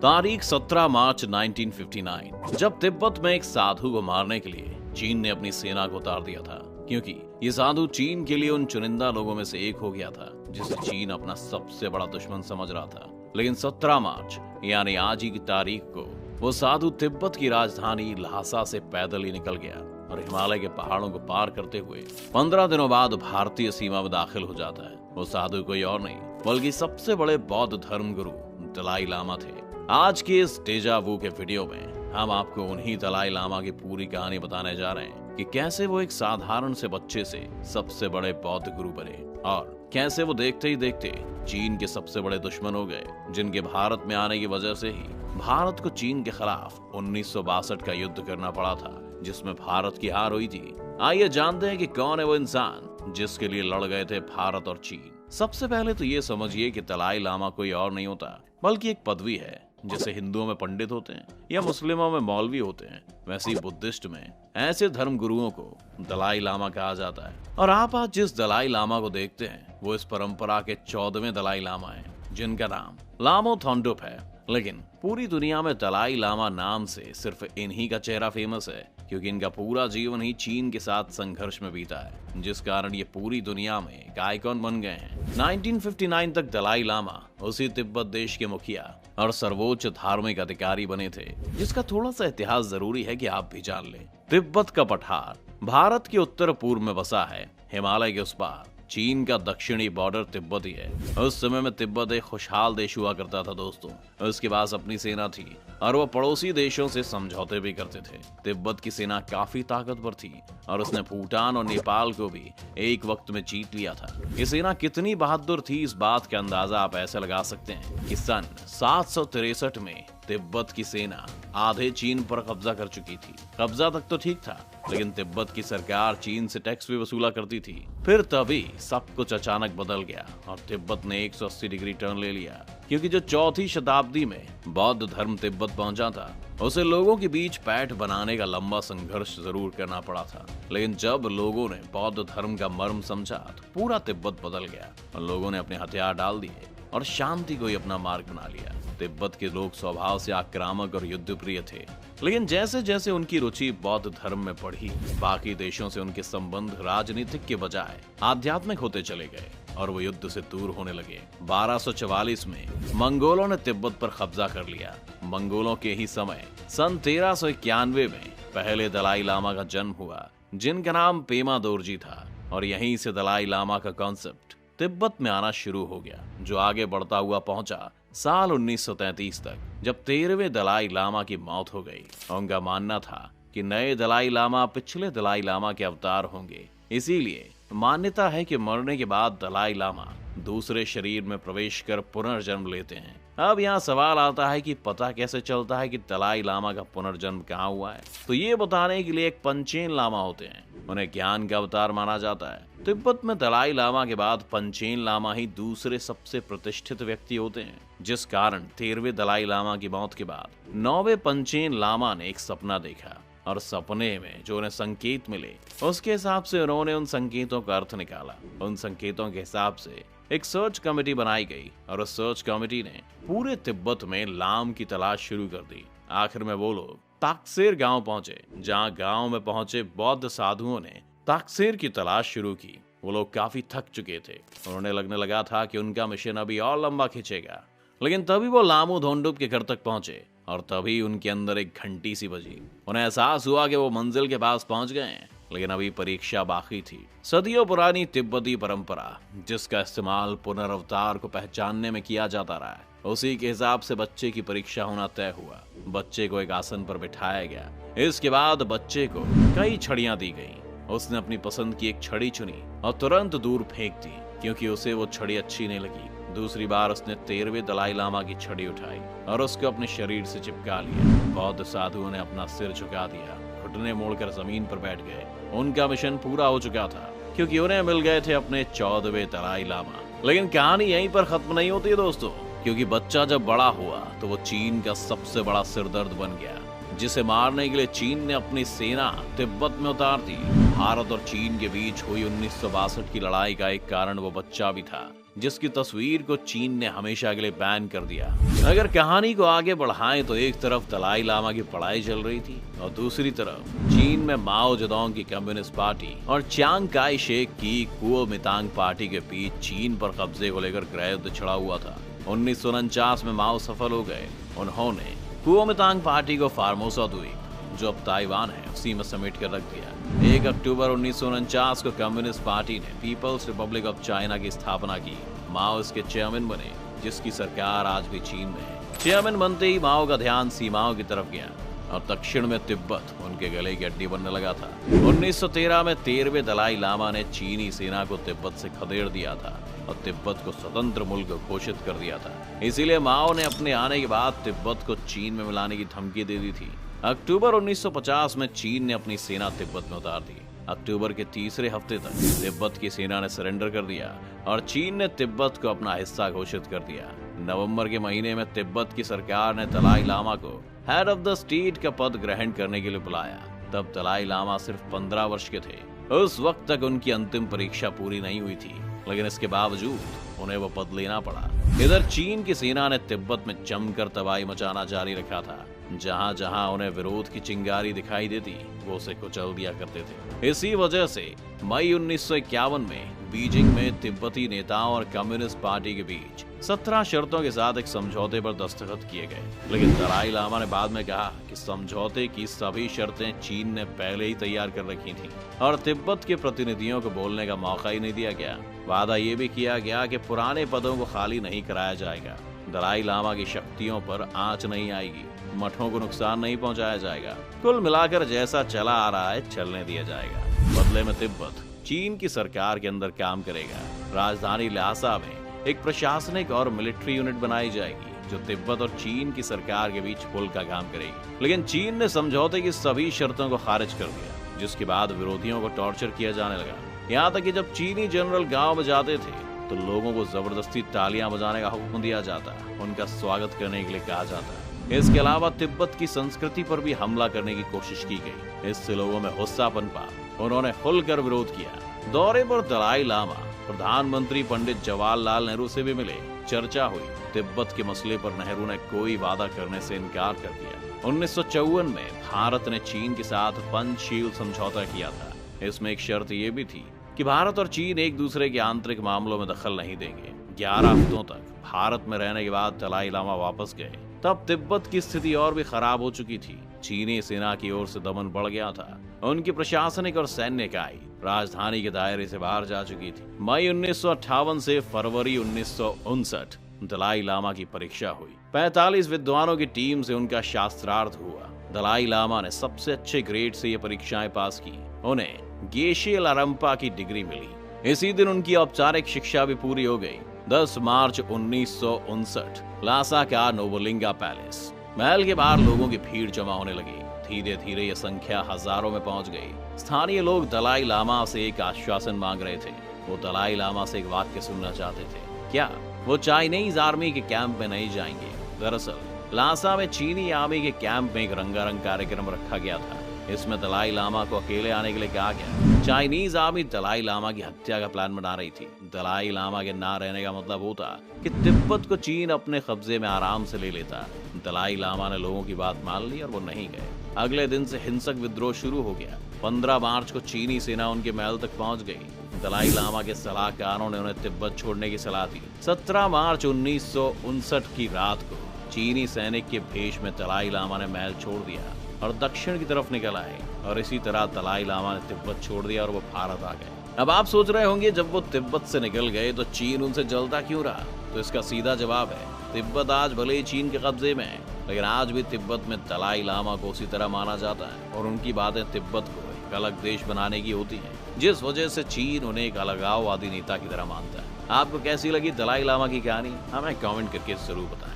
तारीख 17 मार्च 1959, जब तिब्बत में एक साधु को मारने के लिए चीन ने अपनी सेना को उतार दिया था, क्योंकि ये साधु चीन के लिए उन चुनिंदा लोगों में से एक हो गया था जिसे चीन अपना सबसे बड़ा दुश्मन समझ रहा था। लेकिन 17 मार्च यानी आज ही की तारीख को वो साधु तिब्बत की राजधानी ल्हासा से पैदल ही निकल गया और हिमालय के पहाड़ों को पार करते हुए 15 दिनों बाद भारतीय सीमा में दाखिल हो जाता है। वो साधु कोई और नहीं बल्कि सबसे बड़े बौद्ध धर्म गुरु दलाई लामा थे। आज के इस डेजा वू के वीडियो में हम आपको उन्हीं दलाई लामा की पूरी कहानी बताने जा रहे हैं कि कैसे वो एक साधारण से बच्चे से सबसे बड़े बौद्ध गुरु बने और कैसे वो देखते ही देखते चीन के सबसे बड़े दुश्मन हो गए, जिनके भारत में आने की वजह से ही भारत को चीन के खिलाफ 1962 का युद्ध करना पड़ा था, जिसमें भारत की हार हुई थी। आइए जानते हैं कि कौन है वो इंसान जिसके लिए लड़ गए थे भारत और चीन। सबसे पहले तो ये समझिए कि दलाई लामा कोई और नहीं होता बल्कि एक पदवी है। जैसे हिंदुओं में पंडित होते हैं या मुस्लिमों में मौलवी होते हैं, वैसे ही बुद्धिस्ट में ऐसे धर्म गुरुओं को दलाई लामा कहा जाता है। और आप आज जिस दलाई लामा को देखते हैं वो इस परंपरा के 14वें दलाई लामा हैं, जिनका नाम लामो थोंडुप है। लेकिन पूरी दुनिया में दलाई लामा नाम से सिर्फ इन्हीं का चेहरा फेमस है, क्योंकि इनका पूरा जीवन ही चीन के साथ संघर्ष में बीता है, जिस कारण ये पूरी दुनिया में एक आइकॉन बन गए हैं। 1959 तक दलाई लामा उसी तिब्बत देश के मुखिया और सर्वोच्च धार्मिक अधिकारी बने थे, जिसका थोड़ा सा इतिहास जरूरी है कि आप भी जान लें। तिब्बत का पठार भारत के उत्तर पूर्व में बसा है। हिमालय के उस पार चीन का दक्षिणी बॉर्डर तिब्बत ही है। उस समय में तिब्बत एक खुशहाल देश हुआ करता था दोस्तों। उसके पास अपनी सेना थी और वो पड़ोसी देशों से समझौते भी करते थे। तिब्बत की सेना काफी ताकतवर थी और उसने भूटान और नेपाल को भी एक वक्त में जीत लिया था। ये सेना कितनी बहादुर थी, इस बात का अंदाजा आप ऐसे लगा सकते हैं कि सन 763 में तिब्बत की सेना आधे चीन पर कब्जा कर चुकी थी। कब्जा तक तो ठीक था, लेकिन तिब्बत की सरकार चीन से टैक्स भी वसूला करती थी। फिर तभी सब कुछ अचानक बदल गया और तिब्बत ने 180 डिग्री टर्न ले लिया, क्योंकि जो 4वीं शताब्दी में बौद्ध धर्म तिब्बत पहुंचा था, उसे लोगों के बीच पैठ बनाने का लंबा संघर्ष जरूर करना पड़ा था। लेकिन जब लोगों ने बौद्ध धर्म का मर्म समझा तो पूरा तिब्बत बदल गया और लोगों ने अपने हथियार डाल दिए और शांति को ही अपना मार्ग बना लिया। तिब्बत के लोग स्वभाव से आक्रामक और युद्ध प्रिय थे, लेकिन जैसे जैसे उनकी रुचि बौद्ध धर्म में बढ़ी, बाकी देशों से उनके संबंध राजनीतिक के बजाय आध्यात्मिक होते चले गए और वो युद्ध से दूर होने लगे। 1244 में मंगोलों ने तिब्बत पर कब्जा कर लिया। मंगोलों के ही समय सन 1391 में पहले दलाई लामा का जन्म हुआ, जिनका नाम पेमा दोरजी था, और यहीं से दलाई लामा का कॉन्सेप्ट तिब्बत में आना शुरू हो गया, जो आगे बढ़ता हुआ पहुंचा साल 1933 तक, जब 13वें दलाई लामा की मौत हो गई। उनका मानना था कि नए दलाई लामा पिछले दलाई लामा के अवतार होंगे, इसीलिए मान्यता है कि मरने के बाद दलाई लामा दूसरे शरीर में प्रवेश कर पुनर्जन्म लेते हैं। अब यहाँ सवाल आता है कि पता कैसे चलता है कि दलाई लामा का पुनर्जन्म कहाँ हुआ है? तो ये बताने के लिए एक पंचेन लामा होते हैं, उन्हें ज्ञान का अवतार माना जाता है। तिब्बत में दलाई लामा के बाद पंचेन लामा ही दूसरे सबसे प्रतिष्ठित व्यक्ति होते हैं, जिस कारण 13वें दलाई लामा की मौत के बाद 9वें पंचेन लामा ने एक सपना देखा और सपने में जो उन्हें संकेत मिले, उसके हिसाब से उन्होंने उन संकेतों का अर्थ निकाला। उन संकेतों के हिसाब से एक सर्च कमेटी बनाई गई और उस सर्च कमेटी ने पूरे तिब्बत में लाम की तलाश शुरू कर दी। आखिर में वो लोग ताकसेर गांव पहुंचे, जहां गांव में पहुंचे बौद्ध साधुओं ने ताकसेर की तलाश शुरू की। वो लोग काफी थक चुके थे, उन्होंने लगने लगा था कि उनका मिशन अभी और लंबा खींचेगा। लेकिन तभी वो लामो थोंडुप के घर तक पहुंचे और तभी उनके अंदर एक घंटी सी बजी। उन्हें एहसास हुआ कि वो मंजिल के पास पहुंच गए हैं, लेकिन अभी परीक्षा बाकी थी। सदियों पुरानी तिब्बती परंपरा, जिसका इस्तेमाल पुनर्अवतार को पहचानने में किया जाता रहा है, उसी के हिसाब से बच्चे की परीक्षा होना तय हुआ। बच्चे को एक आसन पर बिठाया गया। इसके बाद बच्चे को कई छड़ियां दी गईं। उसने अपनी पसंद की एक छड़ी चुनी और तुरंत दूर फेंक दी, क्योंकि उसे वो छड़ी अच्छी नहीं लगी। दूसरी बार उसने 13वें दलाई लामा की छड़ी उठाई और उसको अपने शरीर से चिपका लिया। बौद्ध साधुओं ने अपना सिर झुका दिया, घुटने मोड़कर जमीन पर बैठ गए। उनका मिशन पूरा हो चुका था, क्योंकि उन्हें मिल गए थे अपने 14वें दलाई लामा। लेकिन कहानी यहीं पर खत्म नहीं होती है दोस्तों, क्योंकि बच्चा जब बड़ा हुआ तो वो चीन का सबसे बड़ा सिरदर्द बन गया, जिसे मारने के लिए चीन ने अपनी सेना तिब्बत में उतार दी। भारत और चीन के बीच हुई 1962 की लड़ाई का एक कारण वो बच्चा भी था, जिसकी तस्वीर को चीन ने हमेशा के लिए बैन कर दिया। अगर कहानी को आगे बढ़ाएं तो एक तरफ दलाई लामा की पढ़ाई चल रही थी और दूसरी तरफ चीन में माओ जेडोंग की कम्युनिस्ट पार्टी और चियांग काई शेक की कुओमितांग पार्टी के बीच चीन पर कब्जे को लेकर गृह युद्ध छिड़ा हुआ था। 1949 में माओ सफल हो गए। उन्होंने कुओमितांग पार्टी को फार्मोसा द्वीप, जो अब ताइवान है, उसी में समेट कर रख दिया। 1 अक्टूबर 1949 को कम्युनिस्ट पार्टी ने पीपल्स रिपब्लिक ऑफ चाइना की स्थापना की। माओ इसके चेयरमैन बने, जिसकी सरकार आज भी चीन में है। चेयरमैन बनते ही माओ का ध्यान सीमाओं की तरफ गया और दक्षिण में तिब्बत उनके गले की हड्डी बनने लगा था। 1913 में 13वें दलाई लामा ने चीनी सेना को तिब्बत से खदेड़ दिया था और तिब्बत को स्वतंत्र मुल्क घोषित कर दिया था। इसीलिए माओ ने अपने आने के बाद तिब्बत को चीन में मिलाने की धमकी दे दी थी। अक्टूबर 1950 में चीन ने अपनी सेना तिब्बत में उतार दी। अक्टूबर के तीसरे हफ्ते तक तिब्बत की सेना ने सरेंडर कर दिया और चीन ने तिब्बत को अपना हिस्सा घोषित कर दिया। नवंबर के महीने में तिब्बत की सरकार ने दलाई लामा को हेड ऑफ द स्टेट का पद ग्रहण करने के लिए बुलाया। तब दलाई लामा सिर्फ 15 वर्ष के थे। उस वक्त तक उनकी अंतिम परीक्षा पूरी नहीं हुई थी, लेकिन इसके बावजूद उन्हें वो पद लेना पड़ा। इधर चीन की सेना ने तिब्बत में जमकर तबाही मचाना जारी रखा था। जहां जहां उन्हें विरोध की चिंगारी दिखाई देती, वो उसे कुचल दिया करते थे। इसी वजह से मई 1951 में बीजिंग में तिब्बती नेताओं और कम्युनिस्ट पार्टी के बीच 17 शर्तों के साथ एक समझौते पर दस्तखत किए गए। लेकिन दलाई लामा ने बाद में कहा कि समझौते की सभी शर्तें चीन ने पहले ही तैयार कर रखी थी और तिब्बत के प्रतिनिधियों को बोलने का मौका ही नहीं दिया गया। वादा ये भी किया गया कि पुराने पदों को खाली नहीं कराया जाएगा, दलाई लामा की शक्तियों पर आंच नहीं आएगी, मठों को नुकसान नहीं पहुंचाया जाएगा। कुल मिलाकर जैसा चला आ रहा है चलने दिया जाएगा। बदले में तिब्बत चीन की सरकार के अंदर काम करेगा। राजधानी ल्हासा में एक प्रशासनिक और मिलिट्री यूनिट बनाई जाएगी जो तिब्बत और चीन की सरकार के बीच पुल का काम करेगी। लेकिन चीन ने समझौते की सभी शर्तों को खारिज कर दिया, जिसके बाद विरोधियों को टॉर्चर किया जाने लगा। यहाँ तक कि जब चीनी जनरल गांव में जाते थे तो लोगों को जबरदस्ती तालियां बजाने का हुक्म दिया जाता, उनका स्वागत करने के लिए कहा जाता। इसके अलावा तिब्बत की संस्कृति पर भी हमला करने की कोशिश की गई। इससे लोगों में गुस्सा पनपा, उन्होंने खुलकर विरोध किया। दौरे पर दलाई लामा प्रधानमंत्री पंडित जवाहरलाल नेहरू से भी मिले। चर्चा हुई। तिब्बत के मसले पर नेहरू ने कोई वादा करने से इनकार कर दिया। 1954 में भारत ने चीन के साथ पंचशील समझौता किया था। इसमें एक शर्त यह भी थी कि भारत और चीन एक दूसरे के आंतरिक मामलों में दखल नहीं देंगे। 11 हफ्तों तक भारत में रहने के बाद दलाई लामा वापस गए। तब तिब्बत की स्थिति और भी खराब हो चुकी थी। चीनी सेना की ओर से दमन बढ़ गया था। उनकी प्रशासनिक और सैन्य इकाई राजधानी के दायरे से बाहर जा चुकी थी। मई 1958 से फरवरी 1959 दलाई लामा की परीक्षा हुई। 45 विद्वानों की टीम से उनका शास्त्रार्थ हुआ। दलाई लामा ने सबसे अच्छे ग्रेड से ये परीक्षाएं पास की। उन्हें गेशे लारंपा की डिग्री मिली। इसी दिन उनकी औपचारिक शिक्षा भी पूरी हो गई। 10 मार्च 1959 ल्हासा का नोबोलिंगा पैलेस। महल के बाहर लोगों की भीड़ जमा होने लगी। धीरे धीरे ये संख्या हजारों में पहुंच गई। स्थानीय लोग दलाई लामा से एक आश्वासन मांग रहे थे। वो दलाई लामा से एक वाक्य सुनना चाहते थे। क्या वो चाइनीज आर्मी के कैंप में नहीं जाएंगे? दरअसल ल्हासा में चीनी आर्मी के कैंप में एक रंगारंग कार्यक्रम रखा गया था। इसमें दलाई लामा को अकेले आने के लिए कहा गया। चाइनीज आर्मी दलाई लामा की हत्या का प्लान बना रही थी। दलाई लामा के ना रहने का मतलब होता कि तिब्बत को चीन अपने कब्जे में आराम से ले लेता। दलाई लामा ने लोगों की बात मान ली और वो नहीं गए। अगले दिन से हिंसक विद्रोह शुरू हो गया। 15 मार्च को चीनी सेना उनके महल तक पहुंच गई। दलाई लामा के सलाहकारों ने उन्हें तिब्बत छोड़ने की सलाह दी। 17 मार्च 1959 की रात को चीनी सैनिक के भेष में दलाई लामा ने महल छोड़ दिया और दक्षिण की तरफ निकल आए। और इसी तरह दलाई लामा ने तिब्बत छोड़ दिया और वो भारत आ गए। अब आप सोच रहे होंगे जब वो तिब्बत से निकल गए तो चीन उनसे जलता क्यों रहा? तो इसका सीधा जवाब है, तिब्बत आज भले ही चीन के कब्जे में है, लेकिन आज भी तिब्बत में दलाई लामा को उसी तरह माना जाता है और उनकी बातें तिब्बत को एक अलग देश बनाने की होती हैं, जिस वजह से चीन उन्हें एक अलगाववादी नेता की तरह मानता है। आपको कैसी लगी दलाई लामा की कहानी? हमें कमेंट करके जरूर बताएं।